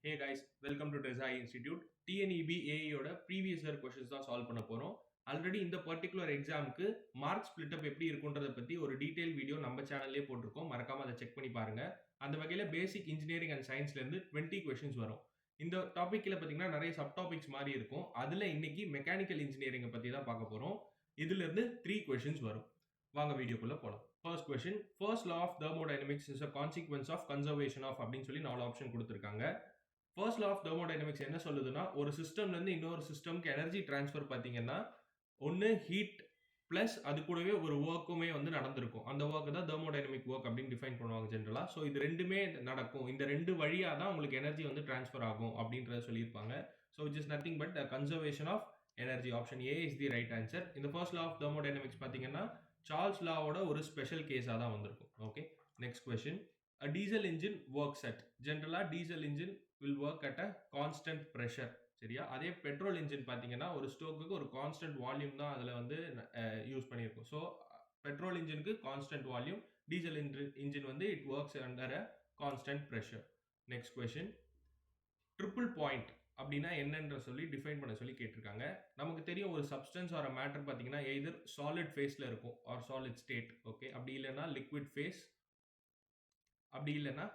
Hey guys, welcome to Desai Institute. TNEB AEயோட previous year questions தான் solve பண்ண போறோம். Already இந்த பர்டிகுலர் எக்ஸாமுக்கு மார்க் ஸ்பிளிட் அப் எப்படி இருக்குன்றத பத்தி ஒரு டீடைல் வீடியோ நம்ம சேனல்லே போட்டிருக்கோம். மறக்காம அதை செக் பண்ணி பாருங்க. அந்த வகையில பேசிக் இன்ஜினியரிங் அண்ட் சயின்ஸ்ல இருந்து 20 கொஸ்டின்ஸ் வரும். இந்த டாபிக்ல பாத்தீங்கன்னா நிறைய சப் டாபிக்ஸ் மாதிரி இருக்கும். அதுல இன்னைக்கு மெக்கானிக்கல் இன்ஜினியரிங் பத்தி தான் பார்க்க போறோம். இதுல இருந்து 3 கொஸ்டின்ஸ் வரும். வாங்க வீடியோக்குள்ள போலாம். First question, first law of thermodynamics is a consequence of conservation of அப்படின்னு சொல்லி 4 ஆப்ஷன் கொடுத்திருக்காங்க. ஃபர்ஸ்ட் லா ஆஃப் தெர்மோடைனமிக்ஸ் என்ன சொல்லுதுன்னா, ஒரு சிஸ்டம்ல இருந்து இன்னொரு சிஸ்டம்க்கு எனர்ஜி டிரான்ஸ்ஃபர் பாத்தீங்கன்னா, ஒன்னு ஹீட் பிளஸ் அது கூடவே ஒரு வொர்க்குமே வந்து நடந்திருக்கும். அந்த வொர்க் தான் தெர்மோடைனமிக் வொர்க் அப்படின்னு டிஃபைன் பண்ணுவாங்க ஜெனரலா. சோ இது ரெண்டுமே நடக்கும். இந்த ரெண்டு வழியா தான் உங்களுக்கு எனர்ஜி வந்து டிரான்ஸ்ஃபர் ஆகும் அப்படின்றத சொல்லியிருப்பாங்க. So it is nothing but conservation of energy. Option A is the right answer. இந்த ஃபர்ஸ்ட் லா ஆஃப் தெர்மோடைனமிக்ஸ் பாத்தீங்கன்னா, சார்ல்ஸ் லாவோட ஒரு ஸ்பெஷல் கேஸா தான் வந்திருக்கும். Okay, next question. A diesel engine works at, ஜெனரலா diesel engine will work at a constant pressure. சரியா? அதே பெட்ரோல் இன்ஜின் பாத்தீங்கன்னா ஒரு ஸ்டோக்குக்கு ஒரு கான்ஸ்டன்ட் வால்யூம் தான் அதுல வந்து யூஸ் பண்ணியிருக்கும். ஸோ பெட்ரோல் இன்ஜினுக்கு கான்ஸ்டன்ட் வால்யூம், டீசல் இன்ஜின் வந்து it works under a constant pressure. Next question, triple point அப்படின்னா என்னன்ற சொல்லி டிஃபைன் பண்ண சொல்லி கேட்டிருக்காங்க. நமக்கு தெரியும் ஒரு சப்ஸ்டன்ஸ் ஆர் மேட்டர் பாத்தீங்கன்னா எய்தர் சாலிட் ஃபேஸ்ல இருக்கும் ஆர் சாலிட் ஸ்டேட். ஓகே, அப்படி இல்லைன்னா லிக்விட் ஃபேஸ், அப்படி இல்லைன்னா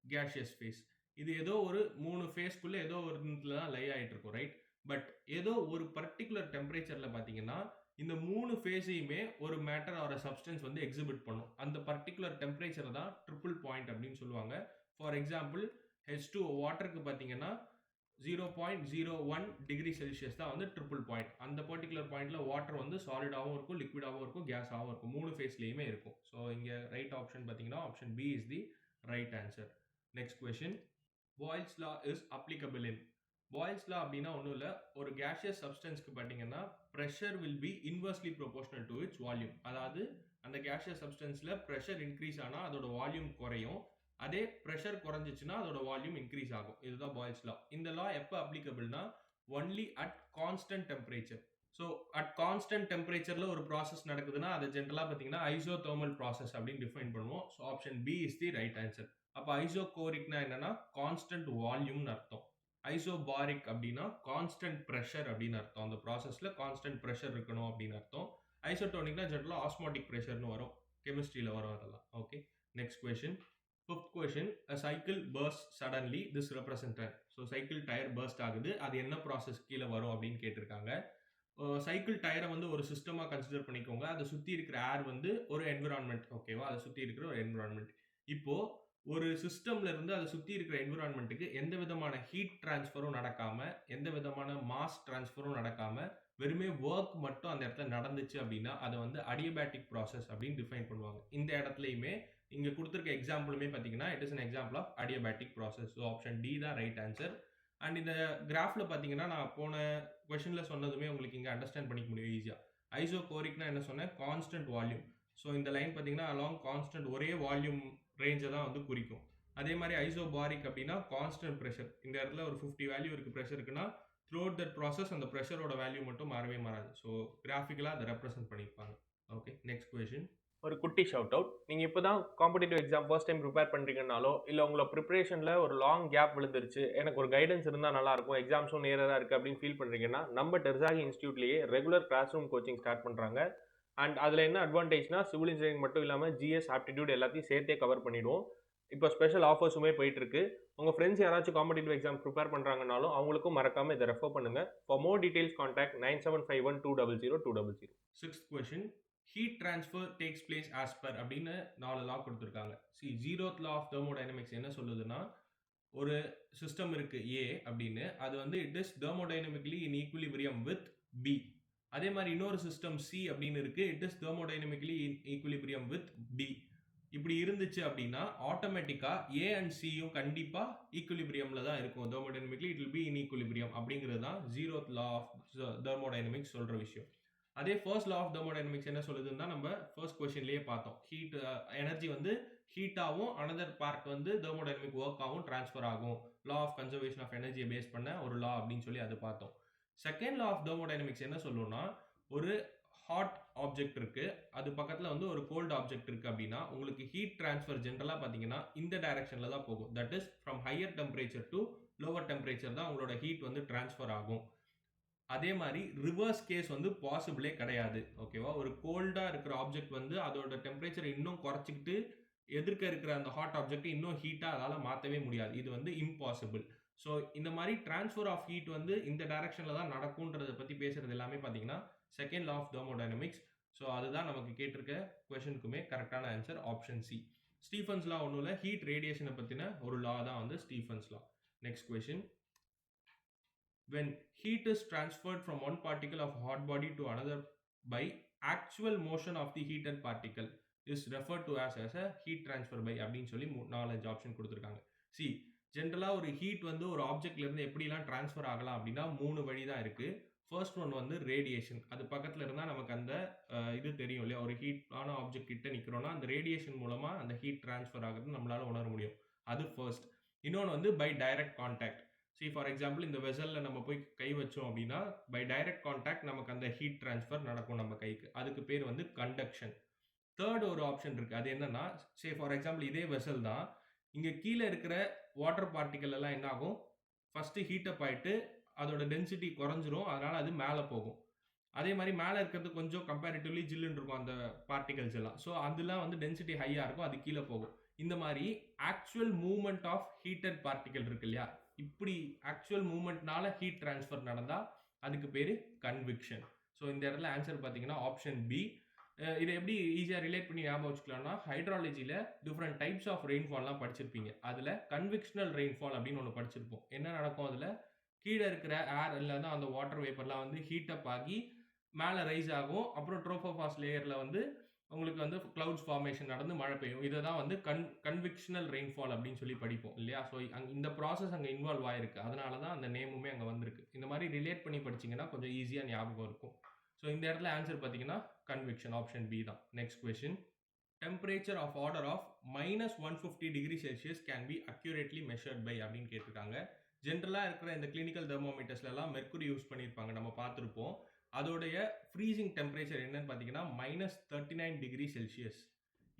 கேஷியஸ் ஃபேஸ். இது ஏதோ ஒரு 3 ஃபேஸ்க்குள்ள ஏதோ ஒரு இடத்துல தான் லை ஆயிட்டு இருக்கும், ரைட்? பட் ஏதோ ஒரு பர்டிகுலர் டெம்பரேச்சர்ல பாத்தீங்கன்னா இந்த 3 ஃபேஸையுமே ஒரு மேட்டர் ஆர் சப்ஸ்டன்ஸ் வந்து எக்ஸிபிட் பண்ணும். அந்த பர்டிகுலர் டெம்பரேச்சர் தான் ட்ரிபிள் பாயிண்ட் அப்படின்னு சொல்லுவாங்க. ஃபார் எக்ஸாம்பிள் H2O வாட்டருக்கு பாத்தீங்கன்னா 0.01 டிகிரி செல்சியஸ் தான் வந்து ட்ரிபிள் பாயிண்ட். அந்த பர்டிகுலர் பாயிண்ட்ல வாட்டர் வந்து சாலிடாகவும் இருக்கும், லிக்விடாகவும் இருக்கும், கேஸாகவும் இருக்கும். 3 ஃபேஸ்லயுமே இருக்கும். ஸோ இங்க ரைட் ஆப்ஷன் பாத்தீங்கன்னா option B is the right answer. Next question, Boyle's law is applicable in. Boyle's law அப்படின்னா ஒன்றும் இல்லை, ஒரு கேஷியஸ் சப்ஸ்டன்ஸ்க்கு பார்த்தீங்கன்னா pressure will be inversely proportional to its volume. அதாவது அந்த கேஷியஸ் சப்ஸ்டன்ஸ்ல ப்ரெஷர் இன்க்ரீஸ் ஆனால் அதோட வால்யூம் குறையும், அதே ப்ரெஷர் குறைஞ்சிச்சுன்னா அதோட வால்யூம் இன்க்ரீஸ் ஆகும். இதுதான் பாயில்ஸ் லா. இந்த லா எப்போ அப்ளிகபிள்னா only at constant temperature. So at constant டெம்பரேச்சர்ல ஒரு ப்ராசஸ் நடக்குதுன்னா அதை ஜென்ரலாக பார்த்தீங்கன்னா ஐசோதெர்மல் ப்ராசஸ் அப்படின்னு டிஃபைன் பண்ணுவோம். So option B is the right answer. அப்ப ஐசோகோரிக்னா என்னன்னா கான்ஸ்டன்ட் வால்யூம்னு அர்த்தம். ஐசோபாரிக் அப்படின்னா கான்ஸ்டன்ட் பிரஷர் அப்படின்னு அர்த்தம். அந்த ப்ராசஸ்ல கான்ஸ்டன்ட் பிரஷர் இருக்கணும் அப்படின்னு அர்த்தம். ஐசோடோனிக்னா ஜெனரலா ஆஸ்மோட்டிக் பிரஷர்னு வரும், கெமிஸ்ட்ரியில வரும் அதெல்லாம். Okay, next question. Fifth question, a cycle bursts suddenly, this represented. So cycle tyre burst ஆகுது, அது என்ன ப்ராசஸ் கீழே வரும் அப்படின்னு கேட்டிருக்காங்க. சைக்கிள் டயரை வந்து ஒரு சிஸ்டமா கன்சிடர் பண்ணிக்கோங்க. அதை சுத்தி இருக்கிற ஏர் வந்து ஒரு என்விரான்மெண்ட். ஓகேவா? அதை சுத்தி இருக்கிற ஒரு என்விரான்மெண்ட். இப்போ ஒரு சிஸ்டம்ல இருந்து அதை சுத்தி இருக்கிற என்விரான்மெண்ட்டுக்கு எந்த விதமான ஹீட் டிரான்ஸ்ஃபரும் நடக்காம, எந்த விதமான மாஸ் டிரான்ஸ்ஃபரும் நடக்காம, வெறுமே ஒர்க் மட்டும் அந்த இடத்துல நடந்துச்சு அப்படின்னா அதை வந்து அடியபேட்டிக் ப்ராசஸ் அப்படின்னு டிஃபைன் பண்ணுவாங்க. இந்த இடத்துலயுமே இங்க கொடுத்திருக்க எக்ஸாம்பிளுமே பாத்தீங்கன்னா it is an example of adiabatic process. So option D தான் ரைட் ஆன்சர். அண்ட் இந்த கிராஃப்ல பாத்தீங்கன்னா நான் போன கொஸ்டின்ல சொன்னதுமே உங்களுக்கு இங்க அண்டர்ஸ்டாண்ட் பண்ணிக்க முடியும் ஈஸியா. ஐசோகோரிக்னா என்ன சொன்னேன்? Constant volume. ஸோ இந்த லைன் பாத்தீங்கன்னா அலாங் கான்ஸ்டன்ட் ஒரே வால்யூம் ரேஞ்சை தான் வந்து குறிக்கும். அதே மாதிரி ஐசோபாரிக் அப்படின்னா கான்ஸ்டன்ட் ப்ரெஷர். இந்த இடத்துல ஒரு 50 வேல்யூ இருக்கு ப்ரெஷருக்குன்னா த்ரூ அவுட் தட் ப்ராசஸ் அந்த ப்ரெஷரோட வேல்யூ மட்டும் மாறவே மாறாது. ஸோ கிராஃபிக்கலா அதை ரெப்ரசென்ட் பண்ணியிருப்பாங்க. Okay, next question. ஒரு குட்டி ஷவுட் அவுட். நீங்கள் இப்போ தான் competitive exam first time prepare பண்ணுறீங்கனாலோ இல்லை உங்களை ப்ரிப்பரேஷனில் ஒரு லாங் கேப் விழுந்துருச்சு, எனக்கு ஒரு கைடன்ஸ் இருந்தால் நல்லாயிருக்கும், எக்ஸாம்ஸும் நேராக இருக்குது அப்படின்னு ஃபீல் பண்ணுறீங்கன்னா நம்ம டெர்சாகி இன்ஸ்டியூட்லேயே regular class room coaching start பண்ணுறாங்க. அண்ட் அதில் என்ன அட்வான்டேஜ்னா சிவில் இன்ஜினியரிங் மட்டும் இல்லாமல் ஜிஎஸ் ஆப்டிடியூட் எல்லாத்தையும் சேர்த்தே கவர் பண்ணிடுவோம். இப்போ ஸ்பெஷல் ஆஃபர்ஸுமே போயிட்டு இருக்கு. உங்கள் ஃப்ரெண்ட்ஸ் யாராச்சும் காம்படிட்டிவ் எக்ஸாம் ப்ரிப்பேர் பண்ணுறாங்கனாலும் அவங்களுக்கும் மறக்காமல் இதை ரெஃபர் பண்ணுங்க. For more details contact 9751200200. Sixth question, heat transfer takes place as per அப்படின்னு 4 லா கொடுத்துருக்காங்க. C zeroth law of thermodynamics என்ன சொல்லுதுன்னா, ஒரு சிஸ்டம் இருக்கு ஏ அப்படின்னு, அது வந்து it is thermodynamically in equilibrium with B. அதே மாதிரி இன்னொரு சிஸ்டம் சி அப்படின்னு இருக்கு, it is thermodynamically in equilibrium with D. இப்படி இருந்துச்சு அப்படின்னா ஆட்டோமேட்டிக்கா ஏ அண்ட் சியும் கண்டிப்பா ஈக்குலிபிரியம்ல தான் இருக்கும். Thermodynamically it will be in equilibrium அப்படிங்கிறது தான் ஜீரோத் லா ஆஃப் தெர்மோடைனமிக்ஸ் சொல்ற விஷயம். அதே ஃபர்ஸ்ட் லா ஆஃப் தெர்மோடைனமிக்ஸ் என்ன சொல்லுதுன்னா நம்ம ஃபர்ஸ்ட் கொஸ்டின்லயே பார்த்தோம். ஹீட் எனர்ஜி வந்து ஹீட்டாகவும் அனதர் பார்ட் வந்து தெர்மோடைனமிக் ஒர்க்காகவும் டிரான்ஸ்ஃபர் ஆகும். லா ஆஃப் கன்சர்வேஷன் ஆஃப் எனர்ஜியை பேஸ் பண்ண ஒரு லா அப்படின்னு சொல்லி அது பார்த்தோம். செகண்ட் லா ஆஃப் தெர்மோடைனமிக்ஸ் என்ன சொல்லும்னா, ஒரு ஹாட் ஆப்ஜெக்ட் இருக்கு, அது பக்கத்துல வந்து ஒரு கோல்ட் ஆப்ஜெக்ட் இருக்கு அப்படின்னா உங்களுக்கு ஹீட் டிரான்ஸ்ஃபர் ஜென்ரலா பாத்தீங்கன்னா இந்த டைரக்ஷன்ல தான் போகும். That is from higher temperature to lower temperature தான் உங்களோட ஹீட் வந்து ட்ரான்ஸ்ஃபர் ஆகும். அதே மாதிரி ரிவர்ஸ் கேஸ் வந்து பாசிபிளே கிடையாது. ஓகேவா? ஒரு கோல்டா இருக்கிற ஆப்ஜெக்ட் வந்து அதோட டெம்பரேச்சர் இன்னும் குறைச்சுக்கிட்டு எதிர்க்க இருக்கிற அந்த ஹாட் ஆப்ஜெக்ட் இன்னும் ஹீட்டா அதால மாத்தவே முடியாது. இது வந்து இம்பாசிபிள். ஸோ இந்த மாதிரி ட்ரான்ஸ்ஃபர் ஆஃப் ஹீட் வந்து இந்த டைரக்ஷன்ல தான் நடக்கும்ன்றத பத்தி பேசுறது எல்லாமே பார்த்தீங்கன்னா, second law of thermodynamics. So அதுதான் நமக்கு கேட்டிருக்க கொஸ்டினுக்குமே கரெக்டான answer option C. Stefan's law ஒண்ணும் இல்ல. ஹீட் ரேடியேஷன பத்தின ஒரு லா தான் வந்து Stefan's law. Next question. When heat is transferred from one particle of hot body to another by actual motion of the heated particle is referred to as a heat transfer by அப்படின்னு சொல்லி 4 option கொடுத்திருக்காங்க. See, ஜென்ரலா ஒரு heat வந்து ஒரு ஆப்ஜெக்ட்ல இருந்து எப்படிலாம் transfer ஆகலாம் அப்படின்னா 3 வழி தான் இருக்கு. ஃபர்ஸ்ட் ஒன் வந்து ரேடியேஷன். அது பக்கத்துல இருந்தா நமக்கு அந்த இது தெரியும் இல்லையா? ஒரு ஹீட்டான ஆப்ஜெக்ட் கிட்ட நிக்கிறோம்னா அந்த ரேடியேஷன் மூலமா அந்த ஹீட் ட்ரான்ஸ்ஃபர் ஆகுறது நம்மளால உணர முடியும். அது ஃபர்ஸ்ட். இன்னொன்னு வந்து by direct contact. For example இந்த வெசல்ல நம்ம போய் கை வச்சோம் அப்படின்னா பை டைரக்ட் கான்டாக்ட் நமக்கு அந்த ஹீட் ட்ரான்ஸ்ஃபர் நடக்கும் நம்ம கைக்கு. அதுக்கு பேர் வந்து கண்டக்ஷன். தேர்ட் ஒரு ஆப்ஷன் இருக்கு. அது என்னன்னா, ஃபார் எக்ஸாம்பிள் இதே வெசல் தான். இங்க கீழ இருக்கிற வாட்டர் பார்ட்டிகல் எல்லாம் என்ன ஆகும்? ஃபர்ஸ்ட் ஹீட் அப் ஆயிட்டு அதோட டென்சிட்டி குறைஞ்சிரும். அதனால அது மேல போகும். அதே மாதிரி மேல இருக்கிறது கொஞ்சம் கம்பேரிட்டிவ்லி ஜில்லுன்னு இருக்கும் அந்த பார்ட்டிகல்ஸ் எல்லாம். ஸோ அதெல்லாம் வந்து டென்சிட்டி ஹையா இருக்கும். அது கீழ போகும். இந்த மாதிரி actual movement of heated particle இருக்கு இல்லையா? இப்படி ஆக்சுவல் மூவ்மெண்ட்னால ஹீட் ட்ரான்ஸ்ஃபர் நடந்தா அதுக்கு பேரு கன்விக்ஷன். ஸோ இந்த இடத்துல ஆன்சர் பார்த்தீங்கன்னா ஆப்ஷன் பி. இதை எப்படி ஈஸியாக ரிலேட் பண்ணி ஞாபகம் வச்சுக்கலாம்னா, ஹைட்ராலஜியில் டிஃப்ரெண்ட் டைப்ஸ் ஆஃப் ரெயின்ஃபால்லாம் படிச்சிருப்பீங்க. அதில் கன்விக்ஷனல் ரெயின்ஃபால் அப்படின்னு ஒன்று படிச்சிருப்போம். என்ன நடக்கும் அதில்? கீழே இருக்கிற ஏர் இல்லைன்னா அந்த வாட்டர் வேப்பர்லாம் வந்து ஹீட் அப் ஆகி மேலே ரைஸ் ஆகும். அப்புறம் ட்ரோபோபாஸ் லேயரில் வந்து உங்களுக்கு வந்து கிளவுட்ஸ் ஃபார்மேஷன் நடந்து மழை பெய்யும். இதை தான் வந்து கன்விக்ஷனல் ரெயின்ஃபால் அப்படின்னு சொல்லி படிப்போம் இல்லையா? ஸோ இந்த ப்ராசஸ் அங்கே இன்வால்வ் ஆயிருக்கு. அதனால தான் அந்த நேமுமே அங்கே வந்திருக்கு. இந்த மாதிரி ரிலேட் பண்ணி படிச்சிங்கன்னா கொஞ்சம் ஈஸியாக ஞாபகம் இருக்கும். ஸோ இந்த இடத்துல ஆன்சர் பார்த்தீங்கன்னா கன்விக்ஷன் ஆப்ஷன் பி தான். Next question. Temperature of order of -150 degree Celsius can be accurately measured by அப்படின்னு கேட்டிருக்காங்க. ஜென்ரலாக இருக்கிற இந்த கிளினிக்கல் தெர்மோமீட்டர்ஸ்லாம் மெர்க்குரி யூஸ் பண்ணியிருப்பாங்க, நம்ம பார்த்துருப்போம். அதோடைய ஃப்ரீசிங் டெம்பரேச்சர் என்னன்னு பார்த்தீங்கன்னா -39 டிகிரி செல்சியஸ்.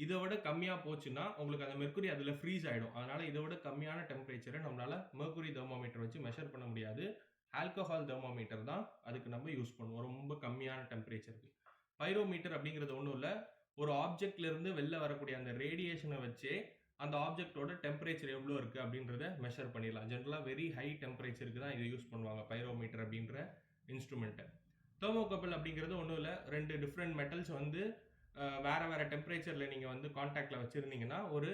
இதை விட கம்மியாக போச்சுன்னா உங்களுக்கு அந்த மெர்க்குரி அதில் ஃப்ரீஸ் ஆகிடும். அதனால இதை விட கம்மியான டெம்பரேச்சரை நம்மளால மெர்க்குரி தெர்மோமீட்டர் வச்சு மெஷர் பண்ண முடியாது. ஆல்கஹால் தெர்மோமீட்டர் தான் அதுக்கு நம்ம யூஸ் பண்ணுவோம், ரொம்ப கம்மியான டெம்பரேச்சருக்கு. பைரோமீட்டர் அப்படிங்கிறது ஒன்றும் இல்லை, ஒரு ஆப்ஜெக்ட்ல இருந்து வெளில வரக்கூடிய அந்த ரேடியேஷனை வச்சே அந்த ஆப்ஜெக்டோட டெம்பரேச்சர் எவ்வளோ இருக்குது அப்படின்றத மெஷர் பண்ணிடலாம். ஜென்ரலாக வெரி ஹை டெம்பரேச்சருக்கு தான் இதை யூஸ் பண்ணுவாங்க, பைரோமீட்டர் அப்படின்ற இன்ஸ்ட்ருமெண்ட்டை. தெர்மோகப்பிள் அப்படிங்கிறது ஒன்றும் இல்லை, 2 டிஃப்ரெண்ட் மெட்டல்ஸ் வந்து வேற வேற டெம்பரேச்சரில் நீங்கள் வந்து கான்டாக்டில் வச்சுருந்தீங்கன்னா ஒரு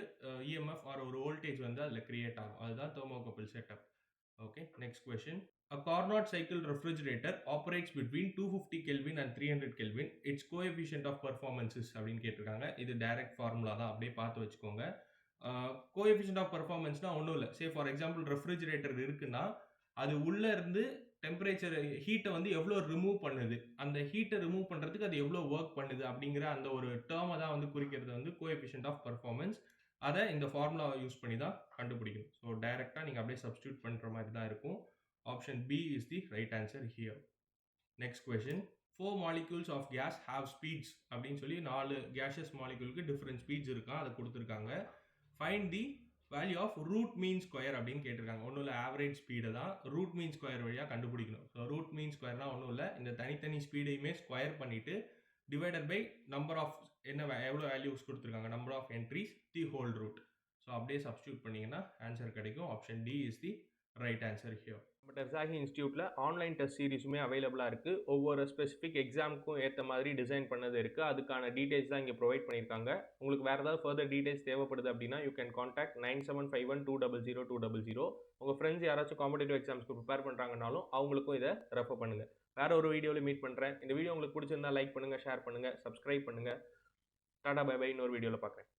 இஎம்எஃப் ஆர் ஒரு வோல்டேஜ் வந்து அதில் கிரியேட் ஆகும். அதுதான் thermocouple setup. Okay, next question. A Carnot cycle refrigerator operates between 250 Kelvin and 300 Kelvin. Its coefficient of performance is அப்படின்னு கேட்டிருக்காங்க. இது டைரக்ட் ஃபார்முலா தான், அப்படியே பார்த்து வச்சுக்கோங்க. கோஎஃபிஷியன்ட் ஆஃப் பர்ஃபார்மன்ஸ்னா ஒன்றும் இல்லை. ஃபார் எக்ஸாம்பிள் ரெஃப்ரிஜரேட்டர் இருக்குன்னா அது உள்ள இருந்து டெம்பரேச்சர் ஹீட்டை வந்து எவ்வளோ ரிமூவ் பண்ணுது, அந்த ஹீட்டை ரிமூவ் பண்ணுறதுக்கு அது எவ்வளோ ஒர்க் பண்ணுது அப்படிங்கிற அந்த ஒரு டேர்மை தான் வந்து குறிக்கிறது வந்து கோஎஃபிஷியன்ட் ஆஃப் பர்ஃபார்மன்ஸ். அதை இந்த ஃபார்முலாவை யூஸ் பண்ணி தான் கண்டுபிடிக்கணும். ஸோ டைரெக்டாக நீங்கள் அப்படியே சப்ஸ்டியூட் பண்ணுற மாதிரி தான் இருக்கும். Option B is the right answer here. Next question. 4 molecules of gas have speeds அப்படின்னு சொல்லி 4 gaseous moleculeக்கு different speeds இருக்கா, அதை கொடுத்துருக்காங்க. Find the value of root mean square அப்படின்னு கேட்டிருக்காங்க. ஒன்றும் இல்லை, ஆவரேஜ் ஸ்பீடை தான் ரூட் மீன் ஸ்கொயர் வழியாக கண்டுபிடிக்கணும். ஸோ ரூட் மீன் ஸ்கொயர்னா ஒன்றும் இல்லை, இந்த தனித்தனி ஸ்பீடையுமே ஸ்கொயர் பண்ணிட்டு டிவைடட் பை நம்பர் ஆஃப் எவ்வளோ வேல்யூஸ் கொடுத்துருக்காங்க, number of entries the whole root. So அப்படியே சப்ஸ்டியூட் பண்ணிங்கன்னா ஆன்சர் கிடைக்கும். Option D is the right answer here. நம்ம டெர்சாகி இன்ஸ்டியூட்டில் ஆன்லைன் டெஸ்ட் சீரிஸுமே அவைலபிளாக இருக்குது. ஒவ்வொரு ஸ்பெசிஃபிக் எக்ஸாமுக்கும் ஏற்ற மாதிரி டிசைன் பண்ணது இருக்குது. அதுக்கான டீடைல்ஸ் தான் இங்கே ப்ரொவைட் பண்ணியிருக்காங்க. உங்களுக்கு வேறு ஏதாவது ஃபர்தர் டீடைல்ஸ் தேவைப்படுது அப்படின்னா யூ கேன் கான்டாக்ட் 9751200200. உங்கள் ஃப்ரெண்ட்ஸ் யாராச்சும் காம்படிட்டிவ் எக்ஸாம்ஸ்க்கு ப்ரிப்பேர் பண்ணுறாங்கனாலும் அவங்களுக்கும் இதை ரெஃபர் பண்ணுங்கள். வேறு ஒரு வீடியோவில் மீட் பண்ணுறேன். இந்த வீடியோ உங்களுக்கு பிடிச்சிருந்தா லைக் பண்ணுங்கள், ஷேர் பண்ணுங்கள், சப்ஸ்கிரைப் பண்ணுங்கள். Tata bye bye. இன்னொரு வீடியோவில் பார்க்குறேன்.